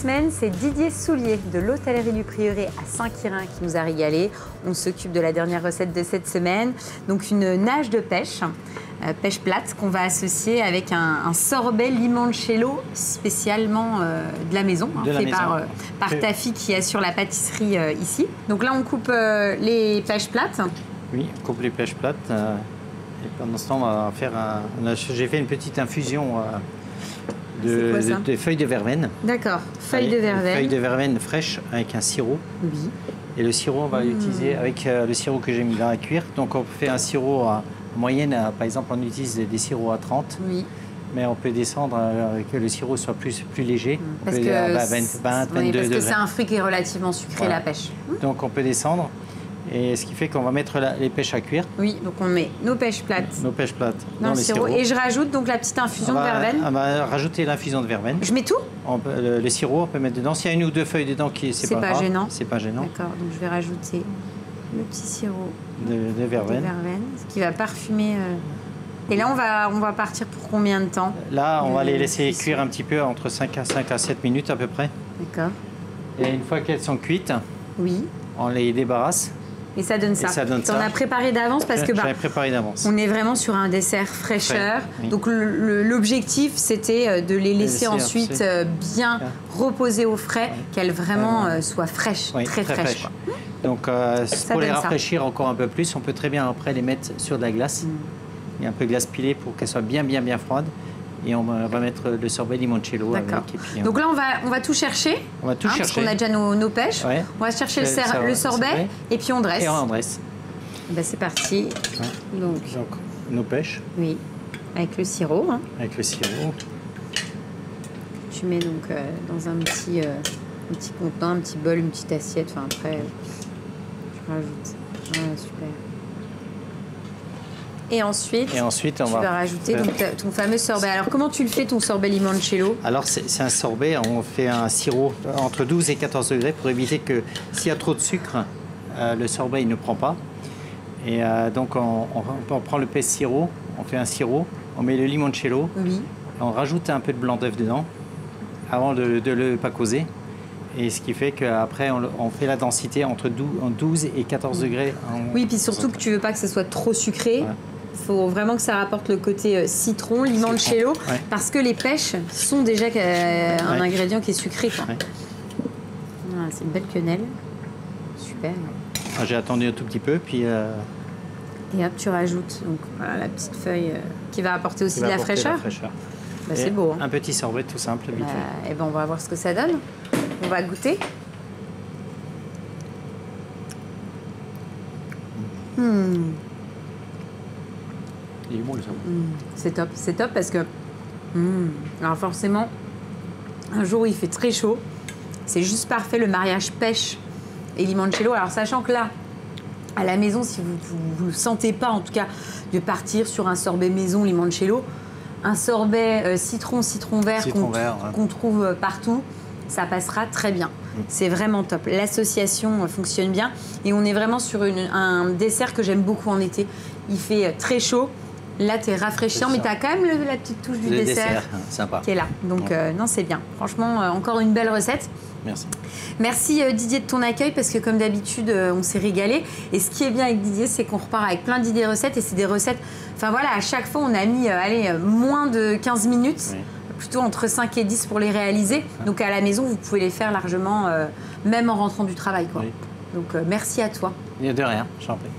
semaine, c'est Didier Soulier de l'Hôtellerie du Prieuré à Saint-Quirin qui nous a régalé. On s'occupe de la dernière recette de cette semaine. Donc une nage de pêche, pêche plate, qu'on va associer avec un sorbet limoncello spécialement de la maison, fait par Tafi qui assure la pâtisserie ici. Donc là, on coupe les pêches plates. Oui, on coupe les pêches plates. Et pendant ce temps, on va faire j'ai fait une petite infusion de feuilles de verveine. D'accord, feuilles de verveine. Feuilles de verveine fraîches avec un sirop. Oui. Et le sirop, on va l'utiliser avec le sirop que j'ai mis là à cuire. Donc on fait un sirop en moyenne, par exemple, on utilise des sirops à 30. Oui. Mais on peut descendre que le sirop soit plus léger. Parce que c'est un fruit qui est relativement sucré, voilà. La pêche. Donc on peut descendre. Et ce qui fait qu'on va mettre les pêches à cuire. Oui, donc on met nos pêches plates. Nos pêches plates dans le sirop. Et je rajoute donc la petite infusion de verveine. On va rajouter l'infusion de verveine. Je mets tout le sirop, on peut mettre dedans. S'il y a une ou deux feuilles dedans, c'est pas grave. Gênant. C'est pas gênant. D'accord, donc je vais rajouter le petit sirop de verveine. Ce qui va parfumer. Et là, on va partir pour combien de temps? Là, on va les laisser cuire un petit peu, entre 5 à 7 minutes à peu près. D'accord. Et une fois qu'elles sont cuites, oui, on les débarrasse. Et ça donne ça. Tu en as préparé d'avance parce que j'avais préparé d'avance. On est vraiment sur un dessert fraîcheur. Oui. Donc l'objectif, c'était de les laisser ensuite bien reposer au frais, qu'elles vraiment soient fraîches, très fraîches. Quoi. Donc pour les rafraîchir encore un peu plus, on peut très bien après les mettre sur de la glace. Il y a un peu de glace pilée pour qu'elle soit bien froide. Et on va mettre le sorbet limoncello avec. Et puis, donc là, on va tout chercher. On va tout chercher. Parce qu'on a déjà nos pêches. Ouais. On va chercher le sorbet et puis on dresse. Et on dresse. Ben, c'est parti. Ouais. Donc, nos pêches. Oui, avec le sirop. Avec le sirop. Tu mets donc dans un petit contenant, un petit bol, une petite assiette. Enfin, après, tu rajoutes. Voilà, super. Et ensuite, tu vas rajouter donc, ton fameux sorbet. Alors, comment tu le fais, ton sorbet limoncello? Alors, c'est un sorbet, on fait un sirop entre 12 et 14 degrés pour éviter que s'il y a trop de sucre, le sorbet il ne prend pas. Et donc, on prend le pêche sirop, on fait un sirop, on met le limoncello, on rajoute un peu de blanc d'œuf dedans avant de le paquoser. Et ce qui fait qu'après, on fait la densité entre 12 et 14 degrés. Oui, puis surtout que tu ne veux pas que ce soit trop sucré. Il faut vraiment que ça rapporte le côté citron, limoncello, parce que les pêches sont déjà un ingrédient qui est sucré. C'est une belle quenelle. Super. J'ai attendu un tout petit peu, puis... Et hop, tu rajoutes donc, voilà, la petite feuille qui va apporter aussi de la fraîcheur. Bah, c'est beau. Un petit sorbet tout simple. Et ben, on va voir ce que ça donne. On va goûter. Il est bon le sorbet. C'est top parce que... Alors forcément, un jour où il fait très chaud, c'est juste parfait le mariage pêche et limoncello. Alors sachant que là, à la maison, si vous ne sentez pas en tout cas de partir sur un sorbet maison limoncello, un sorbet citron vert qu'on trouve partout, ça passera très bien. C'est vraiment top. L'association fonctionne bien et on est vraiment sur un dessert que j'aime beaucoup en été. Il fait très chaud. Là, tu es rafraîchissant, mais tu as quand même la petite touche du dessert sympa. Qui est là. Donc, non, c'est bien. Franchement, encore une belle recette. Merci. Merci Didier de ton accueil parce que comme d'habitude, on s'est régalé. Et ce qui est bien avec Didier, c'est qu'on repart avec plein d'idées recettes et c'est des recettes... Enfin voilà, à chaque fois, on a mis moins de 15 minutes, plutôt entre 5 et 10 pour les réaliser. Donc à la maison, vous pouvez les faire largement, même en rentrant du travail. Quoi. Donc merci à toi. Il n'y a de rien, j'en prie.